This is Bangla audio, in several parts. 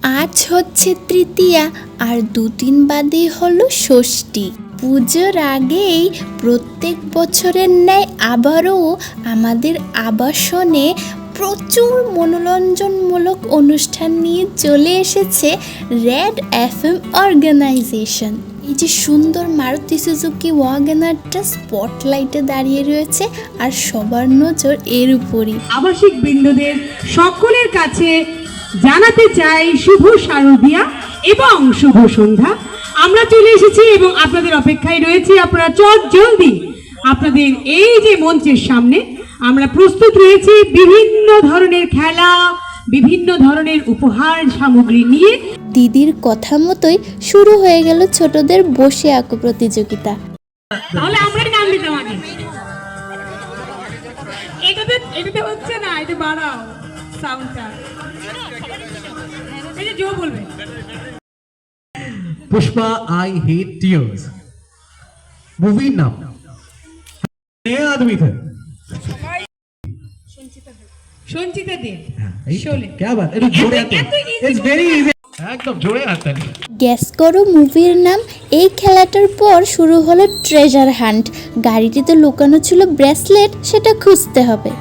আজ হচ্ছে তৃতীয়া আর 2 দিন বাদেই হলো ষষ্ঠী। পুজোর আগেই প্রত্যেক বছরের ন্যায় আবারও আমাদের আবাসনে প্রচুর মনোরঞ্জনমূলক অনুষ্ঠান নিয়ে চলে এসেছে রেড এফএম অর্গানাইজেশন। এই যে সুন্দর মারুতি সুজুকি ওয়াগনারটা স্পটলাইটে দাঁড়িয়ে রয়েছে আর সবার নজর এর উপরই। আবাসিক বৃন্দদের সকলের কাছে জানাতে চাই শুভ শারদিয়া এবং শুভ সন্ধ্যা। আমরা চলে এসেছি এবং আপনাদের অপেক্ষায় রয়েছি। আপনারা চট জলদি আপনাদের এই যে মঞ্চের সামনে আমরা প্রস্তুত রয়েছি বিভিন্ন ধরনের খেলা, বিভিন্ন ধরনের উপহার সামগ্রী নিয়ে। দিদির কথা মতোই শুরু হয়ে গেল ছোটদের বসে আঁকো প্রতিযোগিতা। তাহলে আমরাই নাম দিতাম আগে। এটাতে হচ্ছে না, এটা বাড়াও সাউন্ডটা। এই যে জো বলবে। Pushpa I hate tears movie नाम नया आदमी थे সঞ্চিতা দে। शोले क्या बात है जोड़े आते इट्स वेरी इजी एकदम जोड़े आता है। গ্যাস করো মুভির নাম। এই খেলাটার পর শুরু হলো ট্রেজার হান্ট। গাড়িটিতে লুকানো ছিল ব্রেসলেট, সেটা খুঁজতে হবে।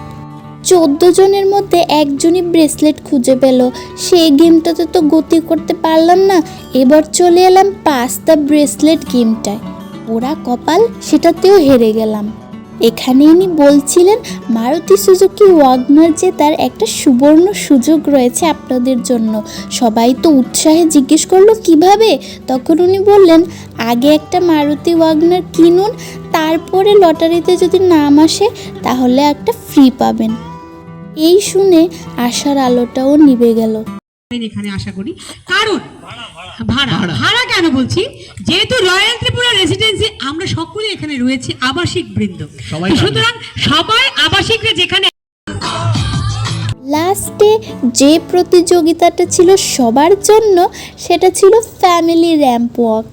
14 জনের মধ্যে একজনই ব্রেসলেট খুঁজে পেল। সেই গেমটাতে তো গতি করতে পারলাম না, এবার চলে এলাম পাস্তা ব্রেসলেট গেমটায়। ওরা কপাল, সেটাতেও হেরে গেলাম। এখানে ইনি বলছিলেন মারুতি সুজুকি ওয়াগনার জেতার একটা সুবর্ণ সুযোগ রয়েছে আপনাদের জন্য। সবাই তো উৎসাহে জিজ্ঞেস করলো কিভাবে। তখন উনি বললেন আগে একটা মারুতি ওয়াগনার কিনুন, তারপরে লটারিতে যদি নাম আসে তাহলে একটা ফ্রি পাবেন। এই শুনে আশার আলোটাও নিভে গেল। এখানে আশা করি কারণ ভাড়া কেন বলছি, যেহেতু রয়্যাল ত্রিপুরা রেসিডেন্সি আমরা সকলে এখানে রয়েছে আবাসিক বৃন্দ, সুতরাং সবাই আবাসিকরা যেখানে। লাস্টে যে প্রতিযোগিতাটা ছিল সবার জন্য, সেটা ছিল ফ্যামিলি র্যাম্প ওয়াক।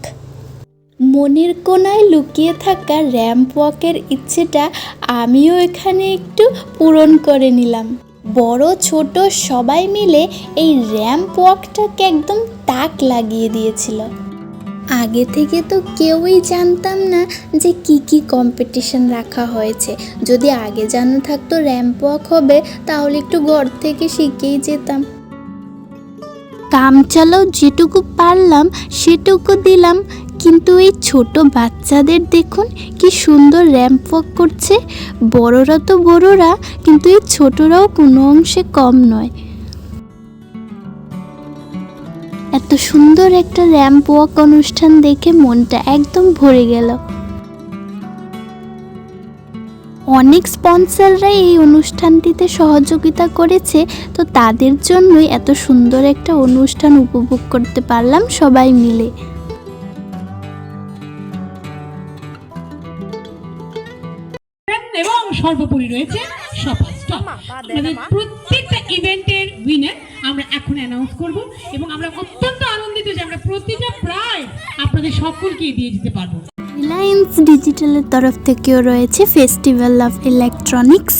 মনের কোনায় লুকিয়ে থাকা র্যাম্প ওয়াকের ইচ্ছেটা আমিও এখানে একটু পূরণ করে নিলাম। বড় ছোট সবাই মিলে এই র্যাম্প ওয়াকটাকে একদম তাক লাগিয়ে দিয়েছিল। আগে থেকে তো কেউই জানতাম না যে কি কম্পিটিশন রাখা হয়েছে। যদি আগে জানা থাকতো র্যাম্প ওয়াক হবে, তাহলে একটু ঘর থেকে শিখেই যেতাম। কাম চালাও যেটুকু পারলাম সেটুকু দিলাম, কিন্তু এই ছোট বাচ্চাদের দেখুন কি সুন্দর র্যাম্প ওয়াক করছে। বড়রা তো বড়রা, কিন্তু এই ছোটরাও কোনো অংশে কম নয়। এত সুন্দর একটা র্যাম্প ওয়াক অনুষ্ঠান দেখে মনটা একদম ভরে গেল। অনেক স্পন্সররা এই অনুষ্ঠানটিতে সহযোগিতা করেছে, তো তাদের জন্যই এত সুন্দর একটা অনুষ্ঠান উপভোগ করতে পারলাম সবাই মিলে। এবং সর্বোপরি রয়েছে সফল স্টপ। আমাদের প্রত্যেকটা ইভেন্টের উইনার আমরা এখন অ্যানাউন্স করব এবং আমরা অত্যন্ত আনন্দিত যে আমরা প্রতিটা প্রাইজ আপনাদের সকলকে দিয়ে দিতে পারবো। রিলায়েন্স ডিজিটালের তরফ থেকেও রয়েছে ফেস্টিভ্যাল অফ ইলেকট্রনিক্স।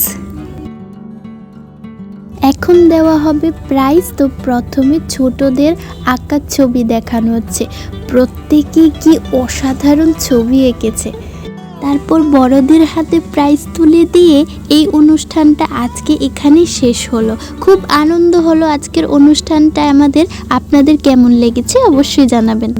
এখন দেওয়া হবে প্রাইজ। তো প্রথমে ছোটদের আঁকার ছবি দেখানো হচ্ছে। প্রত্যেকেই কি অসাধারণ ছবি এঁকেছে। তারপর বড়দের হাতে প্রাইজ তুলে দিয়ে এই অনুষ্ঠানটা আজকে এখানেই শেষ হলো। খুব আনন্দ হলো আজকের অনুষ্ঠানটা আমাদের। আপনাদের কেমন লেগেছে অবশ্যই জানাবেন।